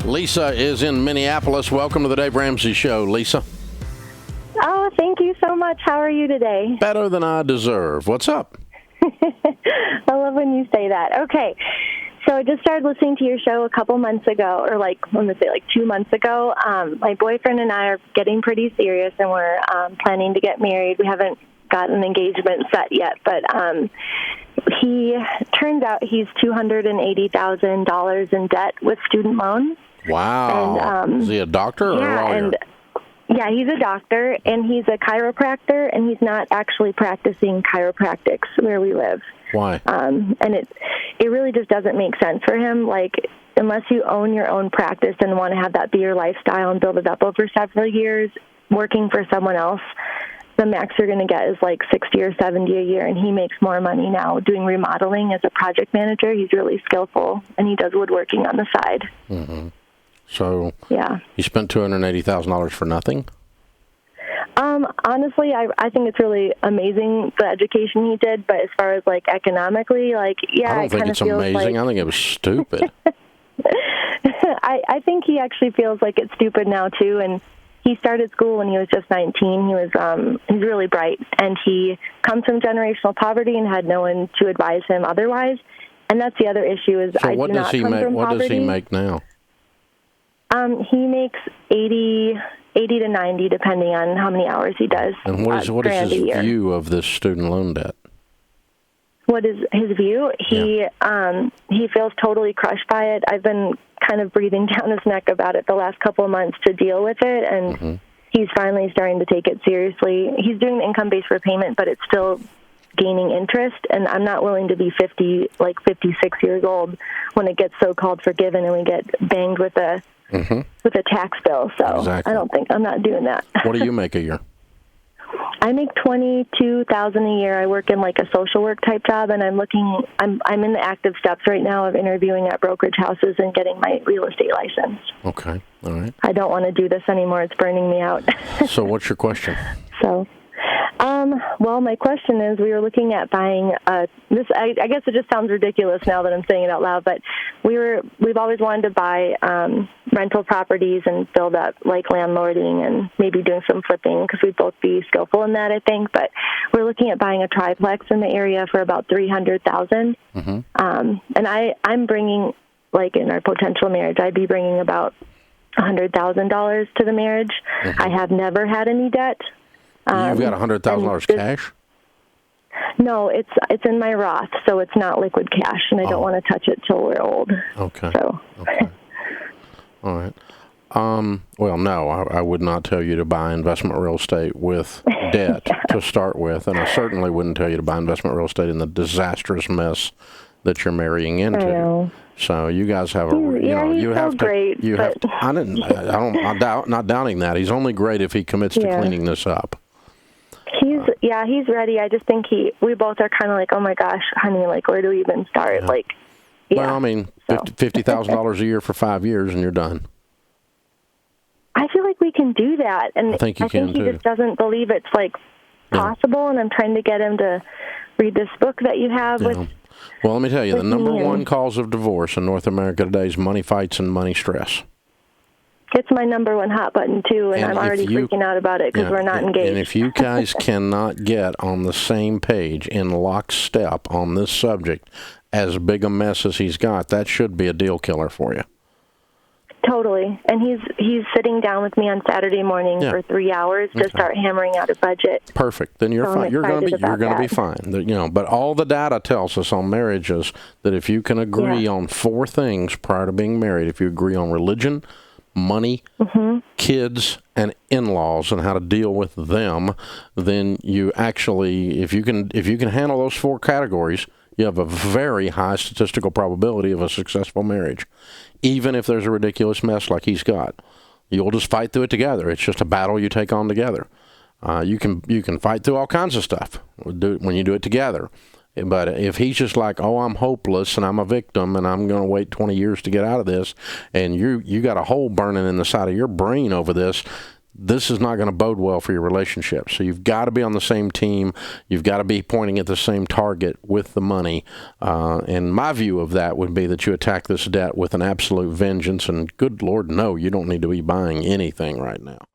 Lisa is in Minneapolis. Welcome to the Dave Ramsey Show, Lisa. Oh, thank you so much. How are you today? Better than I deserve. What's up? I love when you say that. Okay. So I just started listening to your show a couple months ago, or like 2 months ago. My boyfriend and I are getting pretty serious, and we're planning to get married. We haven't got an engagement set yet, but he turns out he's $280,000 in debt with student loans. Wow. And, is he a doctor or a lawyer? Yeah, he's a doctor, and he's a chiropractor, and he's not actually practicing chiropractics where we live. Why? And it really just doesn't make sense for him. Like, unless you own your own practice and want to have that be your lifestyle and build it up over several years, working for someone else, the max you're going to get is like $60 or $70 a year, and he makes more money now doing remodeling as a project manager. He's really skillful, and he does woodworking on the side. Mm-hmm. So yeah, you spent $280,000 for nothing? Honestly, I think it's really amazing the education he did, but as far as like economically, like yeah, I don't think it's amazing. I think it was stupid. I think he actually feels like it's stupid now too, and he started school when he was just 19. He was he's really bright, and he comes from generational poverty and had no one to advise him otherwise. And that's the other issue is so what does he make? What does he make now? He makes 80 to 90, depending on how many hours he does. And what is his view of this student loan debt? What is his view? He feels totally crushed by it. I've been kind of breathing down his neck about it the last couple of months to deal with it, and he's finally starting to take it seriously. He's doing the income-based repayment, but it's still gaining interest, and I'm not willing to be 56 years old when it gets so-called forgiven and we get banged with a tax bill. So exactly. I'm not doing that. What do you make a year? I make $22,000 a year. I work in like a social work type job, and I'm in the active steps right now of interviewing at brokerage houses and getting my real estate license. Okay, all right. I don't want to do this anymore. It's burning me out. So what's your question? Well, my question is, we were looking at buying this. I guess it just sounds ridiculous now that I'm saying it out loud, but we've always wanted to buy rental properties and build up like landlording and maybe doing some flipping because we'd both be skillful in that, I think. But we're looking at buying a triplex in the area for about $300,000. And I'm bringing, like in our potential marriage, I'd be bringing about $100,000 to the marriage. I have never had any debt. You've got $100,000 cash? No, it's in my Roth, so it's not liquid cash, and I don't want to touch it till we're old. Okay. So. Okay. All right. Well, no, I would not tell you to buy investment real estate with debt to start with, and I certainly wouldn't tell you to buy investment real estate in the disastrous mess that you're marrying into. I know. So you guys have you have to. Great, I'm not doubting that. He's only great if he commits to cleaning this up. He's ready. I just think we both are kind of like, oh my gosh, honey, like where do we even start? Yeah. Well, I mean, $50,000 a year for 5 years and you're done. I feel like we can do that, and I think he just doesn't believe it's like possible. And I'm trying to get him to read this book that you have. Well, let me tell you, the number one cause of divorce in North America today is money fights and money stress. It's my number one hot button, too, and I'm already freaking out about it because we're not engaged. And if you guys cannot get on the same page in lockstep on this subject, as big a mess as he's got, that should be a deal killer for you. Totally. And he's sitting down with me on Saturday morning for 3 hours to start hammering out a budget. Perfect. Then you're fine. You're going to be fine. But all the data tells us on marriage is that if you can agree on 4 things prior to being married, if you agree on religion, money, kids, and in-laws and how to deal with them, then you actually, if you can handle those 4 categories, you have a very high statistical probability of a successful marriage, even if there's a ridiculous mess like he's got. You'll just fight through it together. It's just a battle you take on together. You can fight through all kinds of stuff when you do it together. But if he's just like, oh, I'm hopeless and I'm a victim and I'm going to wait 20 years to get out of this, and you got a hole burning in the side of your brain over this, this is not going to bode well for your relationship. So you've got to be on the same team. You've got to be pointing at the same target with the money. And my view of that would be that you attack this debt with an absolute vengeance. And good Lord, no, you don't need to be buying anything right now.